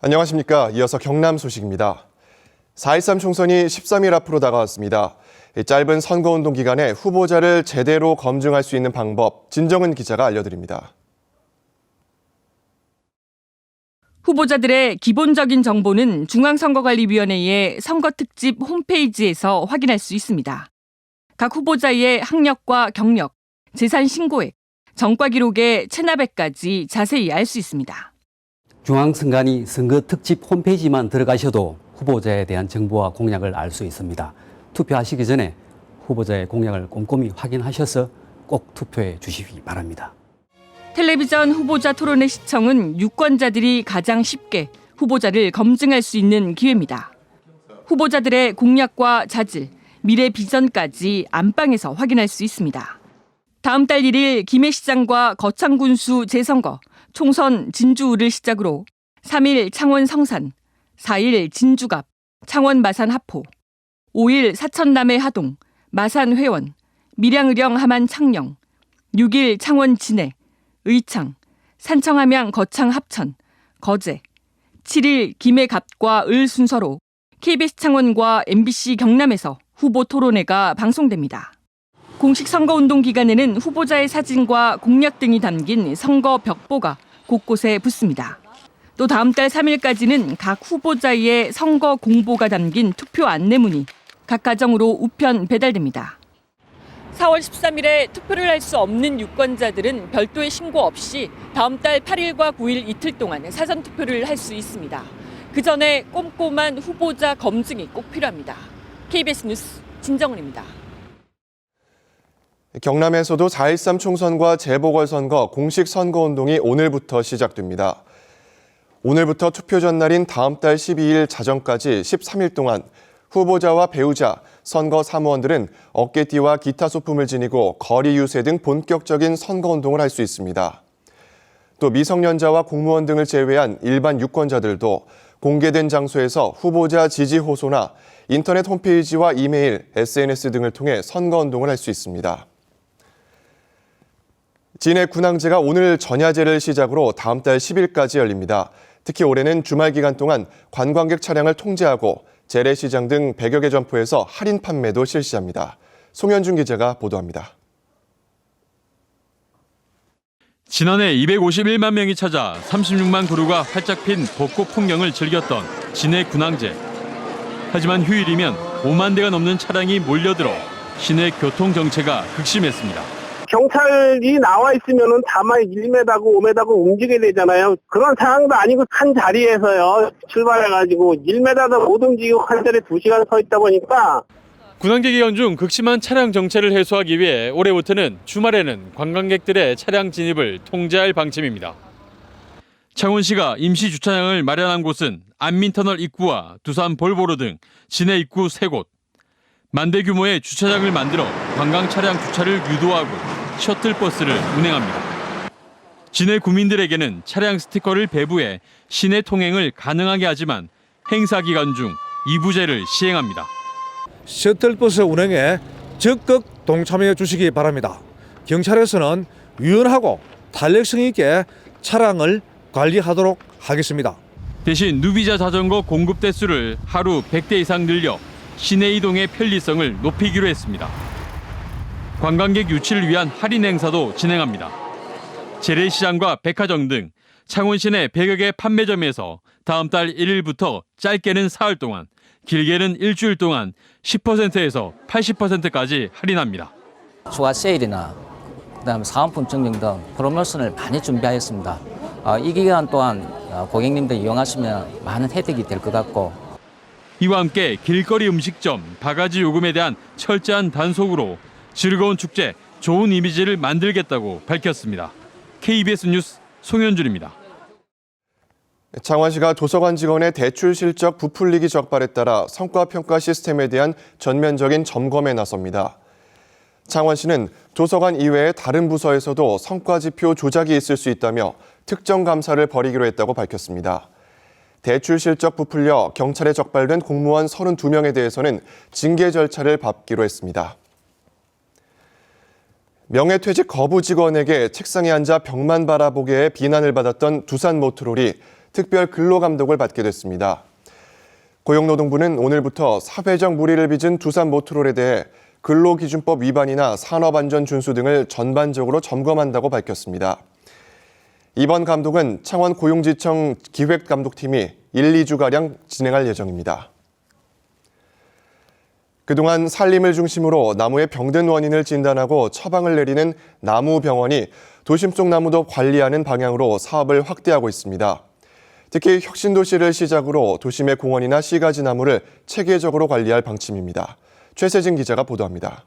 안녕하십니까. 이어서 경남 소식입니다. 4.13 총선이 13일 앞으로 다가왔습니다. 짧은 선거운동 기간에 후보자를 제대로 검증할 수 있는 방법, 진정은 기자가 알려드립니다. 후보자들의 기본적인 정보는 중앙선거관리위원회의 선거특집 홈페이지에서 확인할 수 있습니다. 각 후보자의 학력과 경력, 재산 신고액, 정과 기록의 체납액까지 자세히 알 수 있습니다. 중앙선관위 선거특집 홈페이지만 들어가셔도 후보자에 대한 정보와 공약을 알 수 있습니다. 투표하시기 전에 후보자의 공약을 꼼꼼히 확인하셔서 꼭 투표해 주시기 바랍니다. 텔레비전 후보자 토론회 시청은 유권자들이 가장 쉽게 후보자를 검증할 수 있는 기회입니다. 후보자들의 공약과 자질, 미래 비전까지 안방에서 확인할 수 있습니다. 다음 달 1일 김해시장과 거창군수 재선거, 총선 진주우를 시작으로 3일 창원 성산, 4일 진주갑, 창원 마산 하포, 5일 사천 남해 하동, 마산 회원, 밀양의령 함안 창녕, 6일 창원 진해, 의창, 산청 함양 거창 합천, 거제, 7일 김해 갑과 을 순서로 KBS 창원과 MBC 경남에서 후보 토론회가 방송됩니다. 공식 선거운동 기간에는 후보자의 사진과 공약 등이 담긴 선거 벽보가 곳곳에 붙습니다. 또 다음 달 3일까지는 각 후보자의 선거 공보가 담긴 투표 안내문이 각 가정으로 우편 배달됩니다. 4월 13일에 투표를 할 수 없는 유권자들은 별도의 신고 없이 다음 달 8일과 9일 이틀 동안 사전 투표를 할 수 있습니다. 그 전에 꼼꼼한 후보자 검증이 꼭 필요합니다. KBS 뉴스 진정은입니다. 경남에서도 4.13 총선과 재보궐선거 공식 선거운동이 오늘부터 시작됩니다. 오늘부터 투표 전날인 다음 달 12일 자정까지 13일 동안 후보자와 배우자, 선거 사무원들은 어깨띠와 기타 소품을 지니고 거리 유세 등 본격적인 선거운동을 할 수 있습니다. 또 미성년자와 공무원 등을 제외한 일반 유권자들도 공개된 장소에서 후보자 지지 호소나 인터넷 홈페이지와 이메일, SNS 등을 통해 선거운동을 할 수 있습니다. 진해 군항제가 오늘 전야제를 시작으로 다음 달 10일까지 열립니다. 특히 올해는 주말 기간 동안 관광객 차량을 통제하고 재래시장 등 100여 개 점포에서 할인 판매도 실시합니다. 송현준 기자가 보도합니다. 지난해 251만 명이 찾아 36만 그루가 활짝 핀 벚꽃 풍경을 즐겼던 진해 군항제. 하지만 휴일이면 5만 대가 넘는 차량이 몰려들어 시내 교통 정체가 극심했습니다. 경찰이 나와 있으면은 다만 1m고 5m고 움직여야 되잖아요. 그런 상황도 아니고 한 자리에서요. 출발해가지고 1m도 못 움직이고 한 자리에 2시간 서 있다 보니까. 군항제 기간 중 극심한 차량 정체를 해소하기 위해 올해부터는 주말에는 관광객들의 차량 진입을 통제할 방침입니다. 창원시가 임시 주차장을 마련한 곳은 안민터널 입구와 두산 볼보로 등 진해 입구 3곳. 만대 규모의 주차장을 만들어 관광 차량 주차를 유도하고 셔틀버스를 운행합니다. 진해 구민들에게는 차량 스티커를 배부해 시내 통행을 가능하게 하지만 행사 기간 중 이부제를 시행합니다. 셔틀버스 운행에 적극 동참해 주시기 바랍니다. 경찰에서는 유연하고 탄력성 있게 차량을 관리하도록 하겠습니다. 대신 누비자 자전거 공급 대수를 하루 100대 이상 늘려 시내 이동의 편리성을 높이기로 했습니다. 관광객 유치를 위한 할인 행사도 진행합니다. 재래시장과 백화점 등 창원 시내 100여 개 판매점에서 다음 달 1일부터 짧게는 사흘 동안, 길게는 일주일 동안 10%에서 80%까지 할인합니다. 추가 세일이나 그다음에 사은품 증정 등 프로모션을 많이 준비하였습니다. 이 기간 동안 고객님들 이용하시면 많은 혜택이 될 것 같고 이와 함께 길거리 음식점, 바가지 요금에 대한 철저한 단속으로 즐거운 축제, 좋은 이미지를 만들겠다고 밝혔습니다. KBS 뉴스 송현준입니다. 창원시가 도서관 직원의 대출 실적 부풀리기 적발에 따라 성과평가 시스템에 대한 전면적인 점검에 나섭니다. 창원시는 도서관 이외의 다른 부서에서도 성과지표 조작이 있을 수 있다며 특정 감사를 벌이기로 했다고 밝혔습니다. 대출 실적 부풀려 경찰에 적발된 공무원 32명에 대해서는 징계 절차를 밟기로 했습니다. 명예퇴직 거부 직원에게 책상에 앉아 벽만 바라보게 비난을 받았던 두산 모터롤이 특별 근로감독을 받게 됐습니다. 고용노동부는 오늘부터 사회적 무리를 빚은 두산 모터롤에 대해 근로기준법 위반이나 산업안전 준수 등을 전반적으로 점검한다고 밝혔습니다. 이번 감독은 창원 고용지청 기획감독팀이 1-2주가량 진행할 예정입니다. 그동안 산림을 중심으로 나무의 병든 원인을 진단하고 처방을 내리는 나무병원이 도심 속 나무도 관리하는 방향으로 사업을 확대하고 있습니다. 특히 혁신도시를 시작으로 도심의 공원이나 씨가지 나무를 체계적으로 관리할 방침입니다. 최세진 기자가 보도합니다.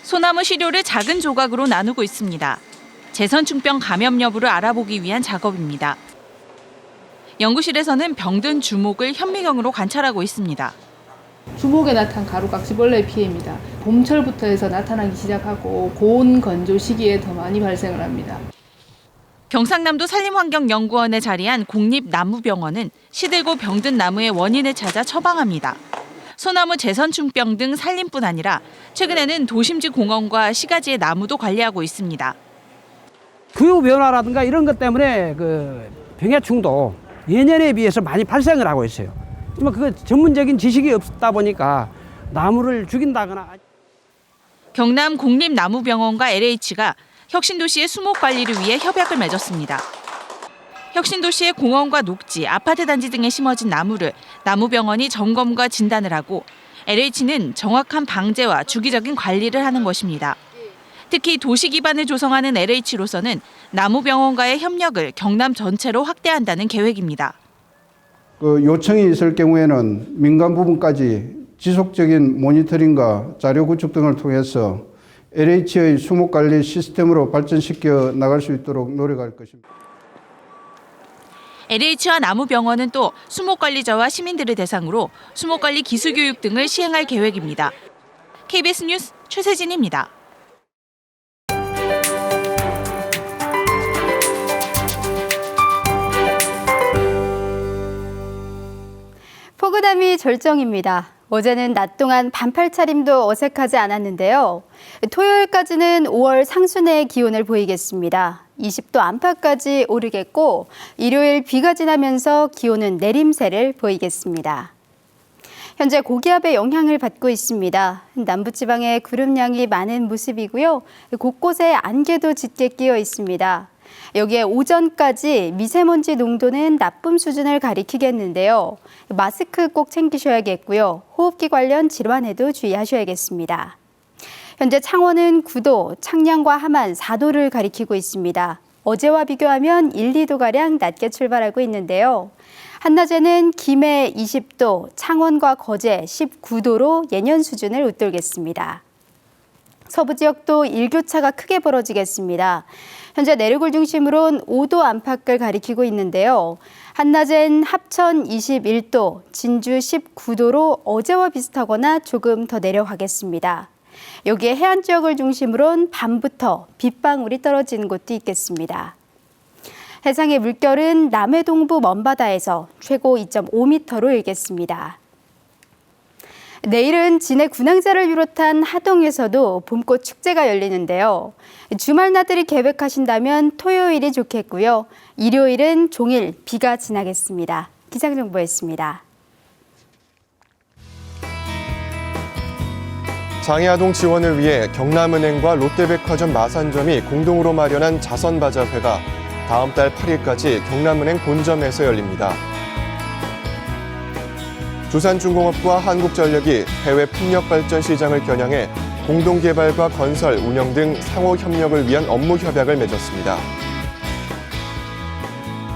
소나무 시료를 작은 조각으로 나누고 있습니다. 재선충병 감염 여부를 알아보기 위한 작업입니다. 연구실에서는 병든 주목을 현미경으로 관찰하고 있습니다. 주목에 나타난 가루깍지벌레 피해입니다. 봄철부터 해서 나타나기 시작하고 고온 건조 시기에 더 많이 발생을 합니다. 경상남도 산림환경연구원에 자리한 국립나무병원은 시들고 병든 나무의 원인을 찾아 처방합니다. 소나무 재선충병 등 산림뿐 아니라 최근에는 도심지 공원과 시가지의 나무도 관리하고 있습니다. 기후 변화라든가 이런 것 때문에 병해충도 예년에 비해서 많이 발생을 하고 있어요. 하지만 그 전문적인 지식이 없다 보니까 나무를 죽인다거나. 경남 국립나무병원과 LH가 혁신도시의 수목 관리를 위해 협약을 맺었습니다. 혁신도시의 공원과 녹지, 아파트 단지 등에 심어진 나무를 나무병원이 점검과 진단을 하고 LH는 정확한 방제와 주기적인 관리를 하는 것입니다. 특히 도시 기반을 조성하는 LH로서는 나무병원과의 협력을 경남 전체로 확대한다는 계획입니다. 요청이 있을 경우에는 민간 부분까지 지속적인 모니터링과 자료 구축 등을 통해서 LH의 수목관리 시스템으로 발전시켜 나갈 수 있도록 노력할 것입니다. LH와 나무병원은 또 수목관리자와 시민들을 대상으로 수목관리 기술교육 등을 시행할 계획입니다. KBS 뉴스 최세진입니다. 폭우남이 절정입니다. 어제는 낮 동안 반팔 차림도 어색하지 않았는데요. 토요일까지는 5월 상순의 기온을 보이겠습니다. 20도 안팎까지 오르겠고 일요일 비가 지나면서 기온은 내림세를 보이겠습니다. 현재 고기압의 영향을 받고 있습니다. 남부지방에 구름량이 많은 모습이고요. 곳곳에 안개도 짙게 끼어 있습니다. 여기에 오전까지 미세먼지 농도는 나쁨 수준을 가리키겠는데요. 마스크 꼭 챙기셔야겠고요. 호흡기 관련 질환에도 주의하셔야겠습니다. 현재 창원은 9도, 창녕과 함안 4도를 가리키고 있습니다. 어제와 비교하면 1-2도가량 낮게 출발하고 있는데요. 한낮에는 김해 20도, 창원과 거제 19도로 예년 수준을 웃돌겠습니다. 서부 지역도 일교차가 크게 벌어지겠습니다. 현재 내륙을 중심으로는 5도 안팎을 가리키고 있는데요. 한낮엔 합천 21도, 진주 19도로 어제와 비슷하거나 조금 더 내려가겠습니다. 여기에 해안 지역을 중심으로는 밤부터 빗방울이 떨어지는 곳도 있겠습니다. 해상의 물결은 남해 동부 먼바다에서 최고 2.5m로 일겠습니다. 내일은 진해 군항자를 비롯한 하동에서도 봄꽃 축제가 열리는데요. 주말 나들이 계획하신다면 토요일이 좋겠고요. 일요일은 종일 비가 지나겠습니다. 기상정보였습니다. 장애아동 지원을 위해 경남은행과 롯데백화점 마산점이 공동으로 마련한 자선바자회가 다음 달 8일까지 경남은행 본점에서 열립니다. 두산중공업과 한국전력이 해외 풍력발전 시장을 겨냥해 공동개발과 건설, 운영 등 상호 협력을 위한 업무 협약을 맺었습니다.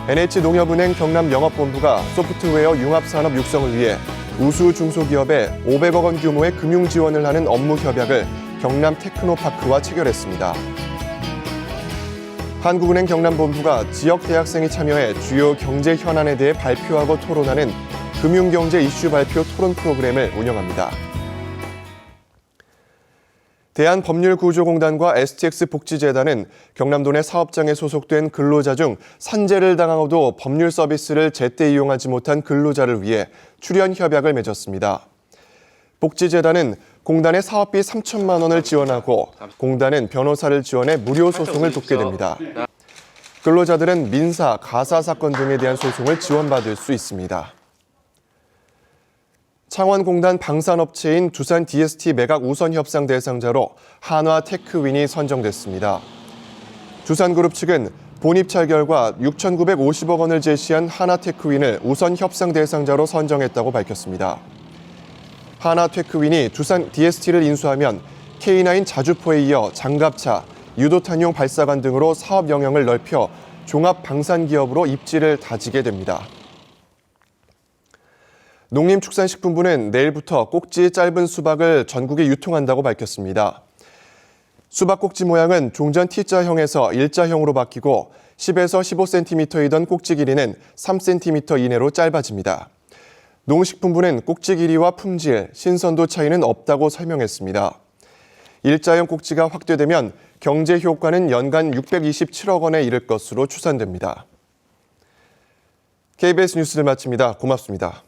NH농협은행 경남영업본부가 소프트웨어 융합산업 육성을 위해 우수 중소기업에 500억 원 규모의 금융 지원을 하는 업무 협약을 경남 테크노파크와 체결했습니다. 한국은행 경남본부가 지역 대학생이 참여해 주요 경제 현안에 대해 발표하고 토론하는 금융경제 이슈 발표 토론 프로그램을 운영합니다. 대한법률구조공단과 STX 복지재단은 경남도 내 사업장에 소속된 근로자 중 산재를 당하고도 법률 서비스를 제때 이용하지 못한 근로자를 위해 출연 협약을 맺었습니다. 복지재단은 공단에 사업비 3천만 원을 지원하고 공단은 변호사를 지원해 무료 소송을 돕게 됩니다. 근로자들은 민사, 가사 사건 등에 대한 소송을 지원받을 수 있습니다. 창원공단 방산업체인 두산 DST 매각 우선 협상 대상자로 한화테크윈이 선정됐습니다. 두산그룹 측은 본입찰 결과 6,950억 원을 제시한 하나테크윈을 우선 협상 대상자로 선정했다고 밝혔습니다. 하나테크윈이 두산 DST를 인수하면 K9 자주포에 이어 장갑차, 유도탄용 발사관 등으로 사업 영역을 넓혀 종합 방산기업으로 입지를 다지게 됩니다. 농림축산식품부는 내일부터 꼭지 짧은 수박을 전국에 유통한다고 밝혔습니다. 수박 꼭지 모양은 종전 T자형에서 일자형으로 바뀌고 10에서 15cm이던 꼭지 길이는 3cm 이내로 짧아집니다. 농식품부는 꼭지 길이와 품질, 신선도 차이는 없다고 설명했습니다. 일자형 꼭지가 확대되면 경제 효과는 연간 627억 원에 이를 것으로 추산됩니다. KBS 뉴스를 마칩니다. 고맙습니다.